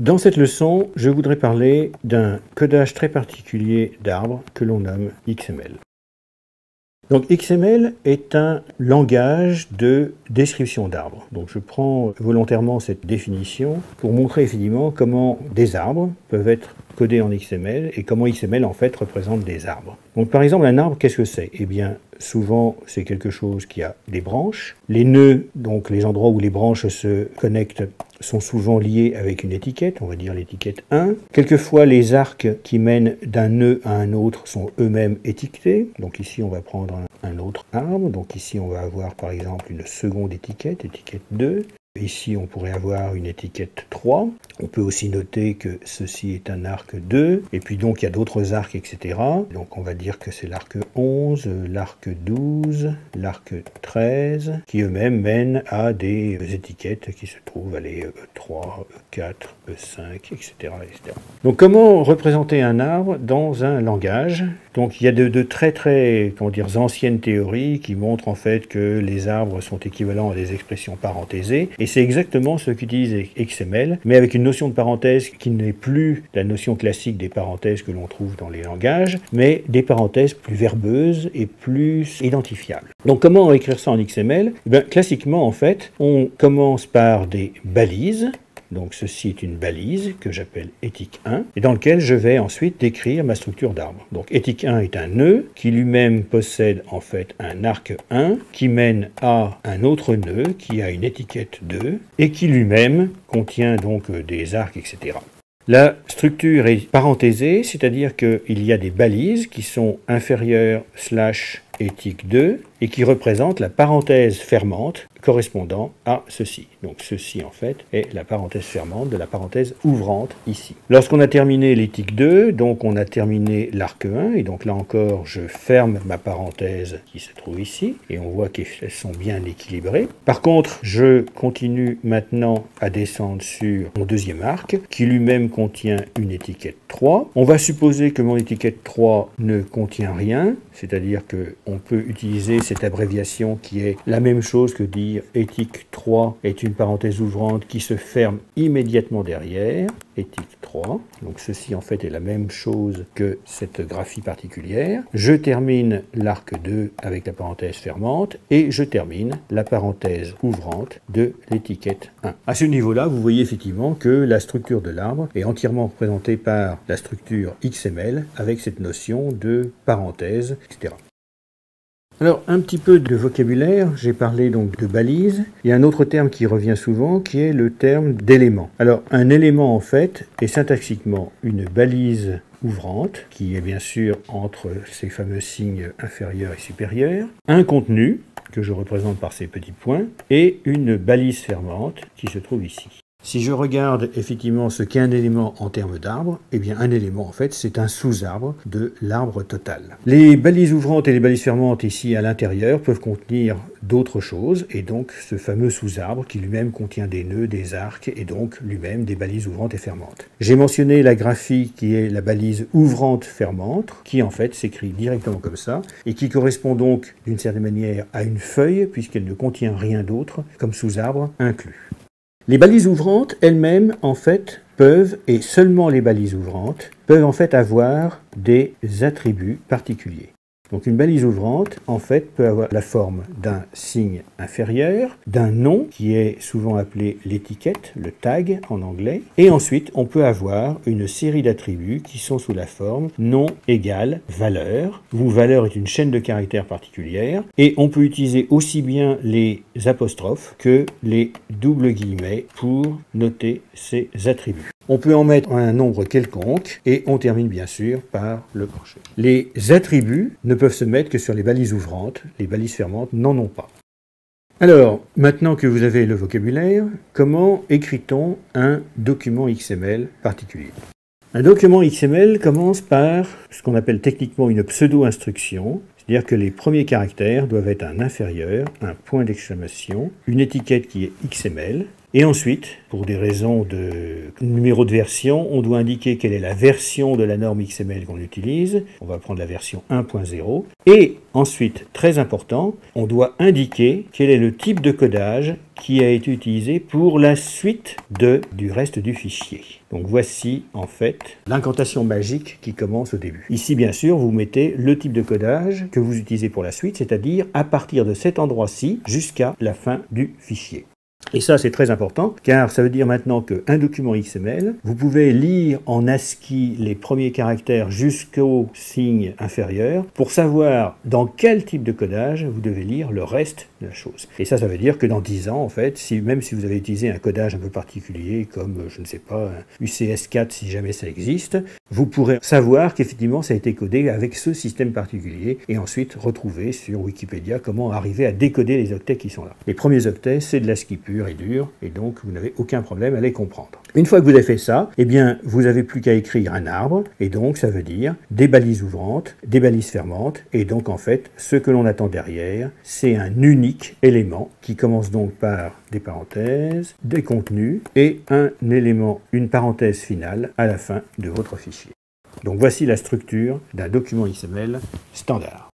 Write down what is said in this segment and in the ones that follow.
Dans cette leçon, je voudrais parler d'un codage très particulier d'arbres que l'on nomme XML. Donc XML est un langage de description d'arbres. Donc je prends volontairement cette définition pour montrer effectivement comment des arbres peuvent être codés en XML et comment XML en fait représente des arbres. Donc par exemple un arbre, qu'est-ce que c'est? Eh bien souvent c'est quelque chose qui a des branches. Les nœuds, donc les endroits où les branches se connectent, sont souvent liés avec une étiquette, on va dire l'étiquette 1. Quelquefois les arcs qui mènent d'un nœud à un autre sont eux-mêmes étiquetés. Donc ici on va prendre un autre arbre, donc ici on va avoir par exemple une seconde étiquette, étiquette 2. Ici, on pourrait avoir une étiquette 3. On peut aussi noter que ceci est un arc 2. Et puis donc, il y a d'autres arcs, etc. Donc, on va dire que c'est l'arc 11, l'arc 12, l'arc 13, qui eux-mêmes mènent à des étiquettes qui se trouvent, allez, E3, E4, E5, etc., etc. Donc, comment représenter un arbre dans un langage? Donc, il y a de très, comment dire, anciennes théories qui montrent en fait que les arbres sont équivalents à des expressions parenthésées. Et c'est exactement ce qu'utilise XML, mais avec une notion de parenthèse qui n'est plus la notion classique des parenthèses que l'on trouve dans les langages, mais des parenthèses plus verbeuses et plus identifiables. Donc comment écrire ça en XML? Eh bien, classiquement, en fait, on commence par des balises. Donc ceci est une balise que j'appelle éthique 1 et dans lequel je vais ensuite décrire ma structure d'arbre. Donc éthique 1 est un nœud qui lui-même possède en fait un arc 1 qui mène à un autre nœud qui a une étiquette 2 et qui lui-même contient donc des arcs, etc. La structure est parenthésée, c'est-à-dire qu'il y a des balises qui sont inférieures / éthique 2 et qui représentent la parenthèse fermante correspondant à ceci. Donc ceci en fait est la parenthèse fermante de la parenthèse ouvrante ici. Lorsqu'on a terminé l'éthique 2, donc on a terminé l'arc 1 et donc là encore je ferme ma parenthèse qui se trouve ici et on voit qu'elles sont bien équilibrées. Par contre je continue maintenant à descendre sur mon deuxième arc qui lui-même contient une étiquette 3. On va supposer que mon étiquette 3 ne contient rien, c'est-à-dire qu'on peut utiliser cette abréviation qui est la même chose que dire éthique 3 est une parenthèse ouvrante qui se ferme immédiatement derrière, éthique 3. Donc ceci en fait est la même chose que cette graphie particulière. Je termine l'arc 2 avec la parenthèse fermante et je termine la parenthèse ouvrante de l'étiquette 1. À ce niveau-là, vous voyez effectivement que la structure de l'arbre est entièrement représentée par la structure XML avec cette notion de parenthèse, etc. Alors, un petit peu de vocabulaire, j'ai parlé donc de balise. Il y a un autre terme qui revient souvent, qui est le terme d'élément. Alors, un élément, en fait, est syntaxiquement une balise ouvrante, qui est bien sûr entre ces fameux signes inférieurs et supérieurs, un contenu, que je représente par ces petits points, et une balise fermante, qui se trouve ici. Si je regarde effectivement ce qu'est un élément en termes d'arbre, eh bien un élément en fait c'est un sous-arbre de l'arbre total. Les balises ouvrantes et les balises fermantes ici à l'intérieur peuvent contenir d'autres choses et donc ce fameux sous-arbre qui lui-même contient des nœuds, des arcs et donc lui-même des balises ouvrantes et fermantes. J'ai mentionné la graphie qui est la balise ouvrante fermante qui en fait s'écrit directement comme ça et qui correspond donc d'une certaine manière à une feuille puisqu'elle ne contient rien d'autre comme sous-arbre inclus. Les balises ouvrantes elles-mêmes, en fait, peuvent, et seulement les balises ouvrantes, peuvent en fait avoir des attributs particuliers. Donc une balise ouvrante, en fait, peut avoir la forme d'un signe inférieur, d'un nom, qui est souvent appelé l'étiquette, le tag en anglais, et ensuite on peut avoir une série d'attributs qui sont sous la forme nom égale valeur, où valeur est une chaîne de caractères particulière, et on peut utiliser aussi bien les apostrophes que les doubles guillemets pour noter ces attributs. On peut en mettre un nombre quelconque et on termine bien sûr par le crochet. Les attributs ne peuvent se mettre que sur les balises ouvrantes, les balises fermantes n'en ont pas. Alors, maintenant que vous avez le vocabulaire, comment écrit-on un document XML particulier? Un document XML commence par ce qu'on appelle techniquement une pseudo-instruction, c'est-à-dire que les premiers caractères doivent être un inférieur, un point d'exclamation, une étiquette qui est XML, Et ensuite, pour des raisons de numéro de version, on doit indiquer quelle est la version de la norme XML qu'on utilise. On va prendre la version 1.0. Et ensuite, très important, on doit indiquer quel est le type de codage qui a été utilisé pour la suite du reste du fichier. Donc voici en fait l'incantation magique qui commence au début. Ici bien sûr vous mettez le type de codage que vous utilisez pour la suite, c'est-à-dire à partir de cet endroit-ci jusqu'à la fin du fichier. Et ça, c'est très important, car ça veut dire maintenant qu'un document XML, vous pouvez lire en ASCII les premiers caractères jusqu'au signe inférieur pour savoir dans quel type de codage vous devez lire le reste de la chose. Et ça veut dire que dans 10 ans, en fait, même si vous avez utilisé un codage un peu particulier, comme, je ne sais pas, un UCS4, si jamais ça existe, vous pourrez savoir qu'effectivement, ça a été codé avec ce système particulier, et ensuite retrouver sur Wikipédia comment arriver à décoder les octets qui sont là. Les premiers octets, c'est de l'ASCII pur et dur, et donc vous n'avez aucun problème à les comprendre. Une fois que vous avez fait ça, eh bien, vous n'avez plus qu'à écrire un arbre, et donc ça veut dire des balises ouvrantes, des balises fermantes, et donc en fait, ce que l'on attend derrière, c'est un unique élément qui commence donc par des parenthèses, des contenus, et un élément, une parenthèse finale à la fin de votre fichier. Donc voici la structure d'un document XML standard.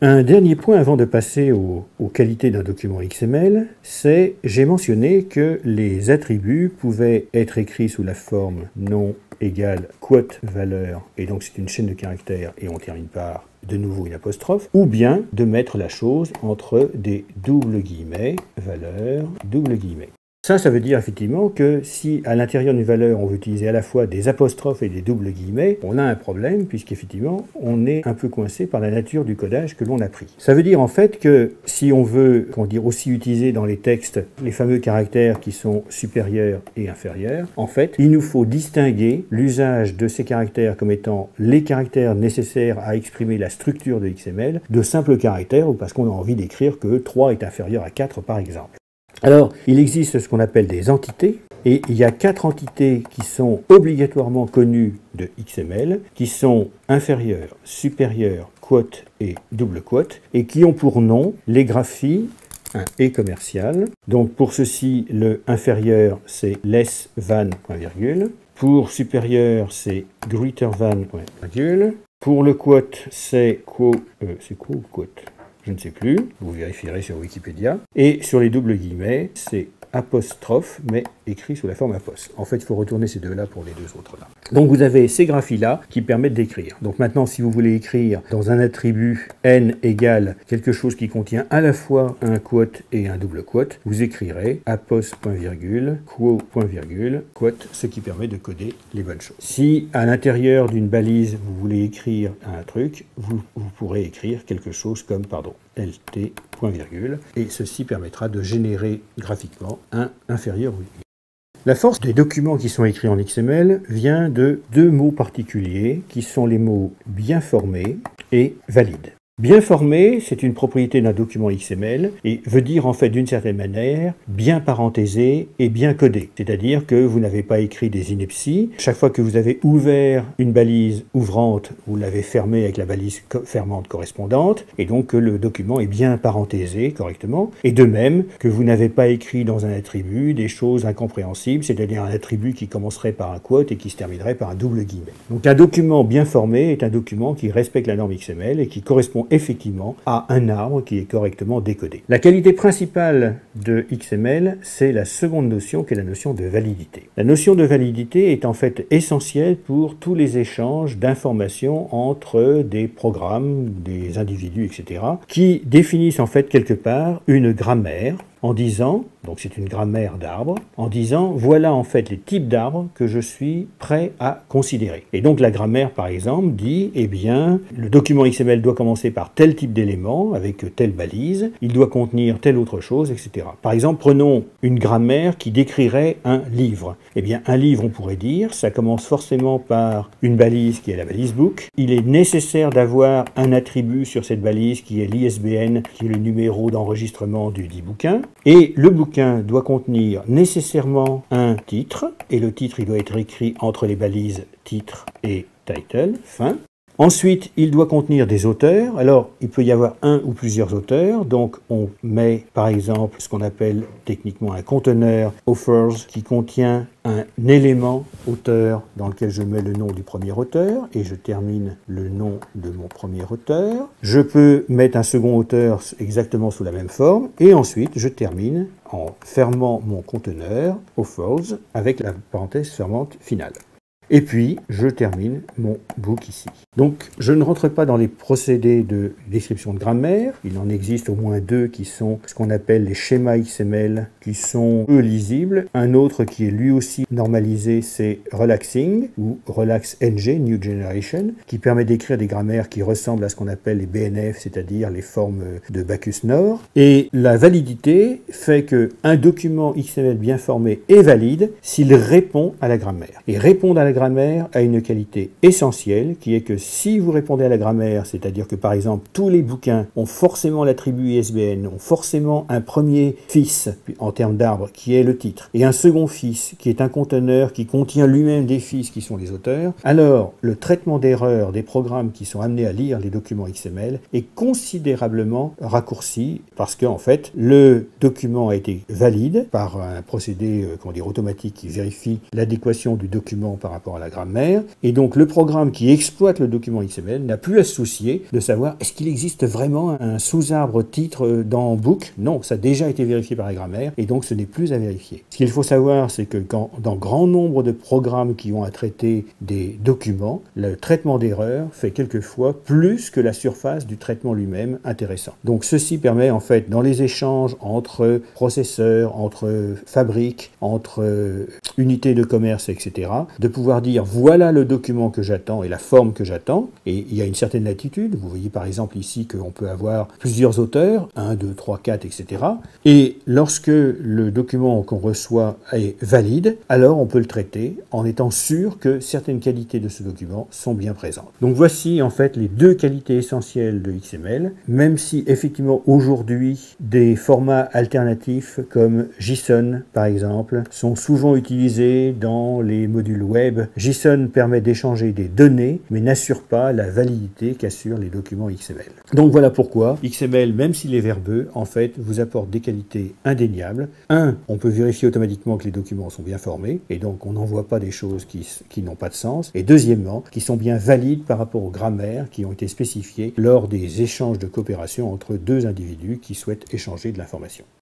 Un dernier point avant de passer aux qualités d'un document XML, c'est, j'ai mentionné que les attributs pouvaient être écrits sous la forme nom égale quote valeur, et donc c'est une chaîne de caractères et on termine par de nouveau une apostrophe, ou bien de mettre la chose entre des doubles guillemets, valeur, double guillemets. Ça veut dire effectivement que si à l'intérieur d'une valeur on veut utiliser à la fois des apostrophes et des doubles guillemets, on a un problème puisqu'effectivement on est un peu coincé par la nature du codage que l'on a pris. Ça veut dire en fait que si on veut aussi utiliser dans les textes les fameux caractères qui sont supérieurs et inférieurs, en fait il nous faut distinguer l'usage de ces caractères comme étant les caractères nécessaires à exprimer la structure de XML de simples caractères ou parce qu'on a envie d'écrire que 3 est inférieur à 4 par exemple. Alors, il existe ce qu'on appelle des entités, et il y a 4 entités qui sont obligatoirement connues de XML, qui sont inférieures, supérieures, quote et double quote, et qui ont pour nom les graphies, un et commercial. Donc pour ceci, le inférieur, c'est less than, point virgule. Pour supérieur, c'est greater than, point virgule. Pour le quote, c'est quoi ou quote? Je ne sais plus, vous vérifierez sur Wikipédia. Et sur les doubles guillemets, c'est apostrophe, mais écrit sous la forme apost. En fait, il faut retourner ces deux-là pour les deux autres-là. Donc vous avez ces graphies-là qui permettent d'écrire. Donc maintenant, si vous voulez écrire dans un attribut n égale quelque chose qui contient à la fois un quote et un double quote, vous écrirez apost point virgule, quo point virgule, quote, ce qui permet de coder les bonnes choses. Si à l'intérieur d'une balise, vous voulez écrire un truc, vous pourrez écrire quelque chose comme, lt, point virgule, et ceci permettra de générer graphiquement un inférieur. La force des documents qui sont écrits en XML vient de 2 mots particuliers qui sont les mots bien formés et valide. Bien formé, c'est une propriété d'un document XML et veut dire en fait d'une certaine manière bien parenthésé et bien codé. C'est-à-dire que vous n'avez pas écrit des inepties. Chaque fois que vous avez ouvert une balise ouvrante, vous l'avez fermée avec la balise fermante correspondante et donc que le document est bien parenthésé correctement. Et de même que vous n'avez pas écrit dans un attribut des choses incompréhensibles, c'est-à-dire un attribut qui commencerait par un quote et qui se terminerait par un double guillemet. Donc un document bien formé est un document qui respecte la norme XML et qui correspond effectivement à un arbre qui est correctement décodé. La qualité principale de XML, c'est la seconde notion qui est la notion de validité. La notion de validité est en fait essentielle pour tous les échanges d'informations entre des programmes, des individus, etc., qui définissent en fait quelque part une grammaire en disant, donc c'est une grammaire d'arbres, en disant voilà en fait les types d'arbres que je suis prêt à considérer. Et donc la grammaire par exemple dit, eh bien le document XML doit commencer par tel type d'élément avec telle balise, il doit contenir telle autre chose, etc. Par exemple prenons une grammaire qui décrirait un livre. Eh bien un livre on pourrait dire, ça commence forcément par une balise qui est la balise book, il est nécessaire d'avoir un attribut sur cette balise qui est l'ISBN, qui est le numéro d'enregistrement du dit bouquin. Et le bouquin doit contenir nécessairement un titre, et le titre il doit être écrit entre les balises titre et title, fin. Ensuite, il doit contenir des auteurs. Alors, il peut y avoir un ou plusieurs auteurs. Donc, on met par exemple ce qu'on appelle techniquement un conteneur authors qui contient un élément auteur dans lequel je mets le nom du premier auteur et je termine le nom de mon premier auteur. Je peux mettre un second auteur exactement sous la même forme et ensuite je termine en fermant mon conteneur authors avec la parenthèse fermante finale. Et puis, je termine mon book ici. Donc, je ne rentre pas dans les procédés de description de grammaire. Il en existe au moins deux qui sont ce qu'on appelle les schémas XML, qui sont peu lisibles. Un autre qui est lui aussi normalisé, c'est Relaxing, ou RelaxNG, New Generation, qui permet d'écrire des grammaires qui ressemblent à ce qu'on appelle les BNF, c'est-à-dire les formes de Bacchus-Nord. Et la validité fait qu'un document XML bien formé est valide s'il répond à la grammaire. Et répondre à la grammaire a une qualité essentielle qui est que si vous répondez à la grammaire, c'est-à-dire que par exemple tous les bouquins ont forcément l'attribut ISBN, ont forcément un premier fils en termes d'arbre qui est le titre et un second fils qui est un conteneur qui contient lui-même des fils qui sont les auteurs, alors le traitement d'erreur des programmes qui sont amenés à lire les documents XML est considérablement raccourci parce qu'en fait le document a été valide par un procédé automatique qui vérifie l'adéquation du document par rapport à la grammaire, et donc le programme qui exploite le document XML n'a plus à se soucier de savoir est-ce qu'il existe vraiment un sous-arbre titre dans Book. Non, ça a déjà été vérifié par la grammaire, et donc ce n'est plus à vérifier. Ce qu'il faut savoir, c'est que dans grand nombre de programmes qui ont à traiter des documents, le traitement d'erreur fait quelquefois plus que la surface du traitement lui-même intéressant. Donc ceci permet en fait, dans les échanges entre processeurs, entre fabriques, entre unités de commerce, etc., de pouvoir dire voilà le document que j'attends et la forme que j'attends, et il y a une certaine latitude. Vous voyez par exemple ici qu'on peut avoir plusieurs auteurs, 1, 2, 3, 4, etc. Et lorsque le document qu'on reçoit est valide, alors on peut le traiter en étant sûr que certaines qualités de ce document sont bien présentes. Donc voici en fait les deux qualités essentielles de XML, même si effectivement aujourd'hui des formats alternatifs comme JSON par exemple sont souvent utilisés dans les modules web. JSON permet d'échanger des données, mais n'assure pas la validité qu'assurent les documents XML. Donc voilà pourquoi XML, même s'il est verbeux, en fait, vous apporte des qualités indéniables. Un, on peut vérifier automatiquement que les documents sont bien formés, et donc on n'envoie pas des choses qui n'ont pas de sens. Et deuxièmement, qui sont bien valides par rapport aux grammaires qui ont été spécifiées lors des échanges de coopération entre deux individus qui souhaitent échanger de l'information.